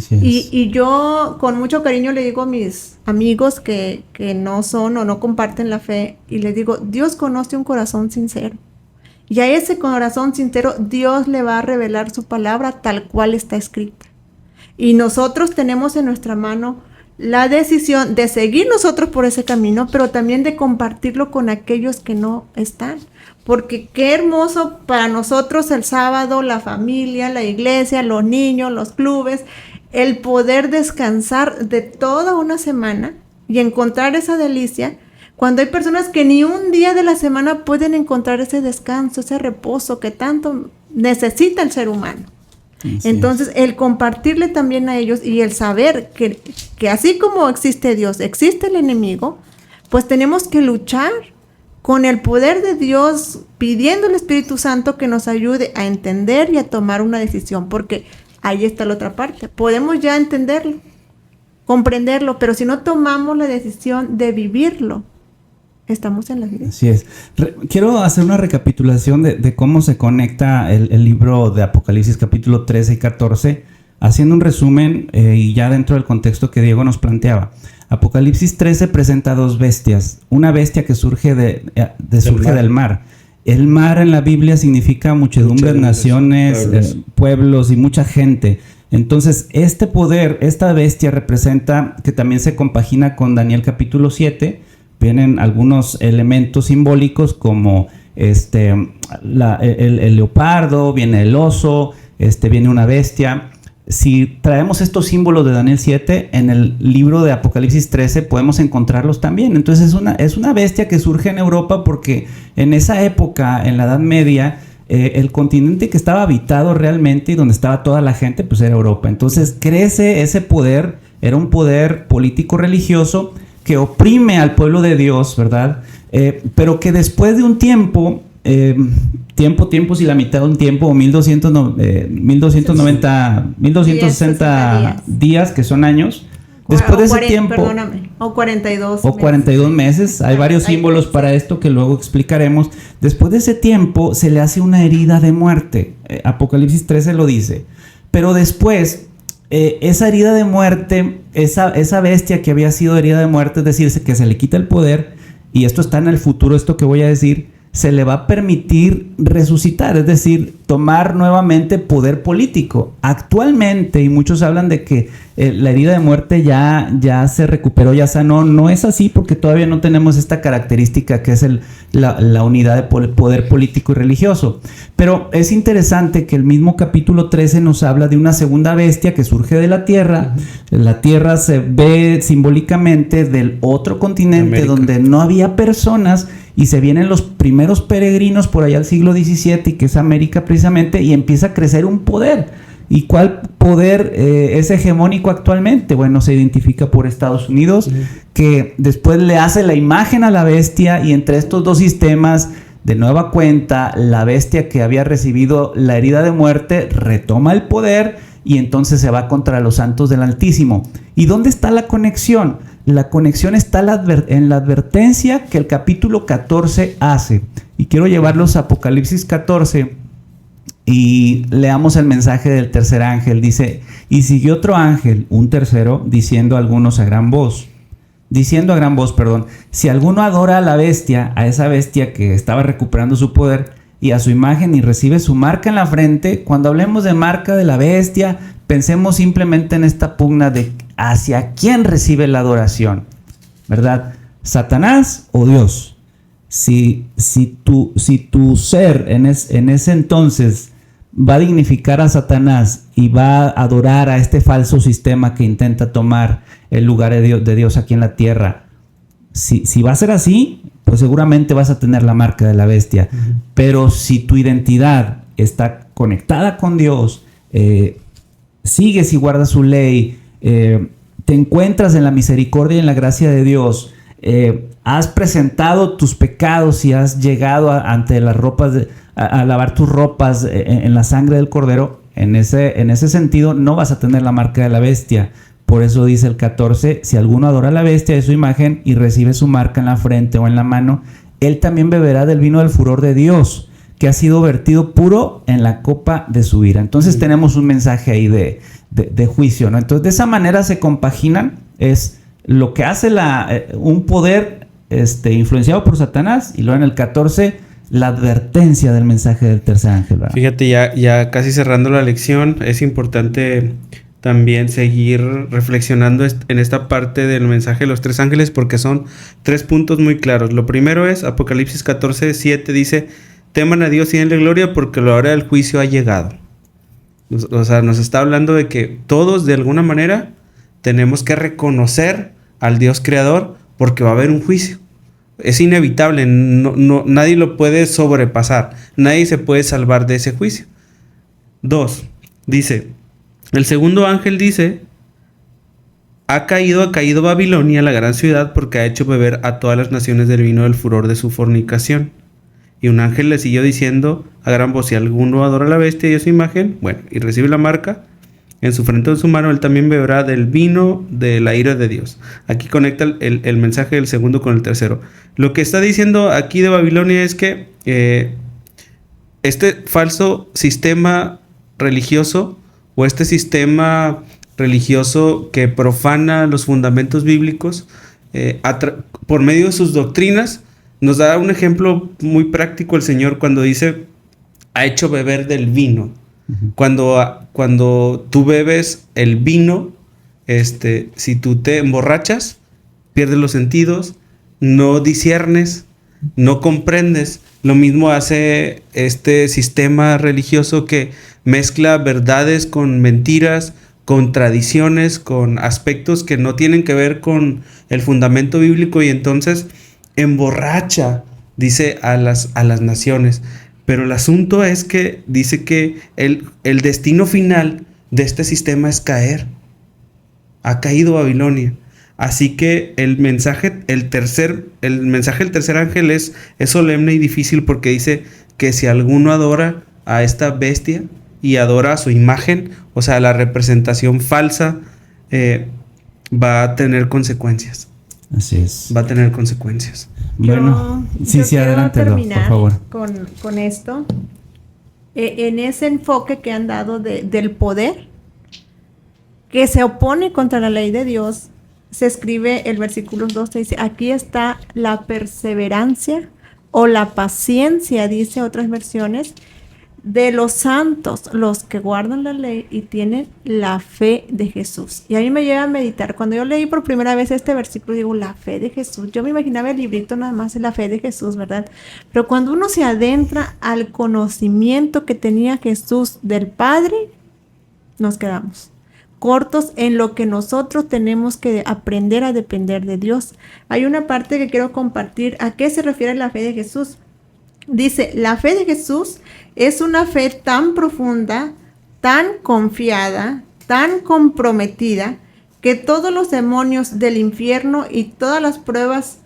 Y yo con mucho cariño le digo a mis amigos que no son o no comparten la fe, y les digo, Dios conoce un corazón sincero. Y a ese corazón sincero Dios le va a revelar su palabra tal cual está escrita. Y nosotros tenemos en nuestra mano la decisión de seguir nosotros por ese camino, pero también de compartirlo con aquellos que no están. Porque qué hermoso para nosotros el sábado, la familia, la iglesia, los niños, los clubes, el poder descansar de toda una semana y encontrar esa delicia, cuando hay personas que ni un día de la semana pueden encontrar ese descanso, ese reposo que tanto necesita el ser humano. Entonces, el compartirle también a ellos y el saber que así como existe Dios, existe el enemigo, pues tenemos que luchar con el poder de Dios, pidiendo al Espíritu Santo que nos ayude a entender y a tomar una decisión, porque ahí está la otra parte. Podemos ya entenderlo, comprenderlo, pero si no tomamos la decisión de vivirlo, estamos en la vida. Así es. Quiero hacer una recapitulación de cómo se conecta el libro de Apocalipsis capítulo 13 y 14, haciendo un resumen y ya dentro del contexto que Diego nos planteaba. Apocalipsis 13 presenta dos bestias. Una bestia que surge del mar. El mar en la Biblia significa muchedumbres, naciones, pueblos y mucha gente. Entonces, este poder, esta bestia representa, que también se compagina con Daniel capítulo 7, vienen algunos elementos simbólicos como el leopardo, viene el oso, viene una bestia. Si traemos estos símbolos de Daniel 7, en el libro de Apocalipsis 13 podemos encontrarlos también. Entonces es una bestia que surge en Europa porque en esa época, en la Edad Media, el continente que estaba habitado realmente y donde estaba toda la gente, pues era Europa. Entonces crece ese poder, era un poder político-religioso que oprime al pueblo de Dios, ¿verdad? Pero que después de un tiempo, si la mitad de un tiempo, o 1260 días, que son años, después de ese tiempo, o 42 o 42 meses, hay varios símbolos para esto que luego explicaremos. Después de ese tiempo se le hace una herida de muerte, Apocalipsis 13 lo dice, pero después esa herida de muerte, esa bestia que había sido herida de muerte, es decir, que se le quita el poder, y esto está en el futuro, esto que voy a decir, se le va a permitir resucitar, es decir, tomar nuevamente poder político. Actualmente, y muchos hablan de que la herida de muerte ya se recuperó, ya sanó. No es así porque todavía no tenemos esta característica que es la unidad de poder político y religioso. Pero es interesante que el mismo capítulo 13 nos habla de una segunda bestia que surge de la tierra. La tierra se ve simbólicamente del otro continente América, donde no había personas, y se vienen los primeros peregrinos por allá al siglo XVII, y que es América precisamente, y empieza a crecer un poder. ¿Y cuál poder es hegemónico actualmente? Bueno, se identifica por Estados Unidos, que después le hace la imagen a la bestia, y entre estos dos sistemas De nueva cuenta, la bestia que había recibido la herida de muerte retoma el poder y entonces se va contra los santos del Altísimo. ¿Y dónde está la conexión? La conexión está en la advertencia que el capítulo 14 hace. Y quiero llevarlos a Apocalipsis 14 y leamos el mensaje del tercer ángel. Dice: y siguió otro ángel, un tercero, diciendo a gran voz, si alguno adora a la bestia, a esa bestia que estaba recuperando su poder, y a su imagen y recibe su marca en la frente. Cuando hablemos de marca de la bestia, pensemos simplemente en esta pugna de hacia quién recibe la adoración, ¿verdad? ¿Satanás o Dios? Si tu ser en ese entonces va a dignificar a Satanás y va a adorar a este falso sistema que intenta tomar el lugar de Dios aquí en la tierra, si va a ser así, pues seguramente vas a tener la marca de la bestia. Uh-huh. Pero si tu identidad está conectada con Dios, sigues y guardas su ley, te encuentras en la misericordia y en la gracia de Dios, has presentado tus pecados y has llegado ante las ropas, a lavar tus ropas en la sangre del Cordero, en ese sentido no vas a tener la marca de la bestia. Por eso dice el 14, si alguno adora a la bestia de su imagen y recibe su marca en la frente o en la mano, él también beberá del vino del furor de Dios, que ha sido vertido puro en la copa de su ira. Entonces tenemos un mensaje ahí de juicio, ¿no? Entonces de esa manera se compaginan, es lo que hace un poder influenciado por Satanás, y luego en el 14 la advertencia del mensaje del tercer ángel, ¿verdad? Fíjate, ya casi cerrando la lección, es importante también seguir reflexionando en esta parte del mensaje de los tres ángeles, porque son 3 puntos muy claros. Lo primero es Apocalipsis 14:7, dice: teman a Dios y denle gloria porque la hora del juicio ha llegado. O sea, nos está hablando de que todos de alguna manera tenemos que reconocer al Dios creador, porque va a haber un juicio. Es inevitable, nadie lo puede sobrepasar, nadie se puede salvar de ese juicio. 2, dice: el segundo ángel dice: ha caído Babilonia, la gran ciudad, porque ha hecho beber a todas las naciones del vino del furor de su fornicación. Y un ángel le siguió diciendo a gran voz: si alguno adora a la bestia y a su imagen, y recibe la marca en su frente o en su mano, él también beberá del vino de la ira de Dios. Aquí conecta el mensaje del segundo con el tercero. Lo que está diciendo aquí de Babilonia es que este falso sistema religioso, o este sistema religioso que profana los fundamentos bíblicos, por medio de sus doctrinas, nos da un ejemplo muy práctico el Señor cuando dice: ha hecho beber del vino. Uh-huh. Cuando tú bebes el vino, si tú te emborrachas, pierdes los sentidos, no disciernes, no comprendes. Lo mismo hace este sistema religioso que mezcla verdades con mentiras, con tradiciones, con aspectos que no tienen que ver con el fundamento bíblico, y entonces emborracha, dice, a las naciones. Pero el asunto es que dice que el destino final de este sistema es caer. Ha caído Babilonia. Así que el mensaje del tercer ángel es solemne y difícil, porque dice que si alguno adora a esta bestia y adora a su imagen, o sea, la representación falsa, va a tener consecuencias. Así es. Va a tener consecuencias. Bueno, sí, adelante, por favor. Con esto, en ese enfoque que han dado del poder que se opone contra la ley de Dios, se escribe el versículo 12, dice: aquí está la perseverancia o la paciencia, dice otras versiones, de los santos, los que guardan la ley y tienen la fe de Jesús. Y a mí me lleva a meditar. Cuando yo leí por primera vez este versículo, digo, la fe de Jesús. Yo me imaginaba el librito nada más de la fe de Jesús, ¿verdad? Pero cuando uno se adentra al conocimiento que tenía Jesús del Padre, nos quedamos cortos en lo que nosotros tenemos que aprender a depender de Dios. Hay una parte que quiero compartir. ¿A qué se refiere la fe de Jesús? Dice: la fe de Jesús es una fe tan profunda, tan confiada, tan comprometida, que todos los demonios del infierno y todas las pruebas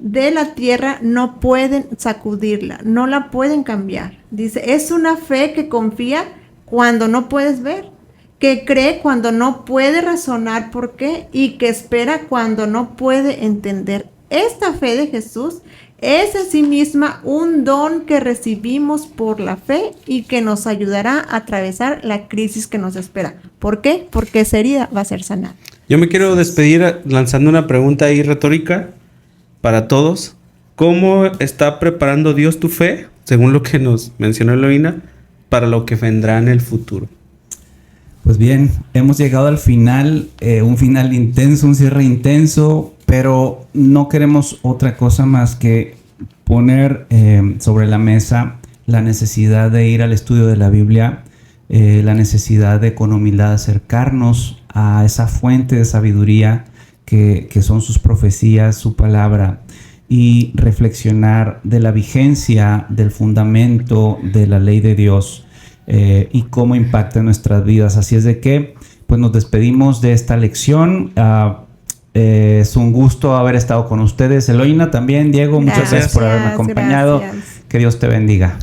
de la tierra no pueden sacudirla, no la pueden cambiar. Dice, es una fe que confía cuando no puedes ver, que cree cuando no puede razonar por qué y que espera cuando no puede entender. Esta fe de Jesús es en sí misma un don que recibimos por la fe y que nos ayudará a atravesar la crisis que nos espera. ¿Por qué? Porque esa herida va a ser sanada. Yo me quiero despedir lanzando una pregunta ahí retórica para todos. ¿Cómo está preparando Dios tu fe, según lo que nos mencionó Eloína, para lo que vendrá en el futuro? Pues bien, hemos llegado al final, un final intenso, un cierre intenso, pero no queremos otra cosa más que poner sobre la mesa la necesidad de ir al estudio de la Biblia, la necesidad de con humildad acercarnos a esa fuente de sabiduría que son sus profecías, su palabra, y reflexionar de la vigencia, del fundamento de la ley de Dios y cómo impacta en nuestras vidas. Así es de que pues nos despedimos de esta lección. Es un gusto haber estado con ustedes. Eloína también, Diego, muchas gracias por haberme acompañado. Gracias. Que Dios te bendiga.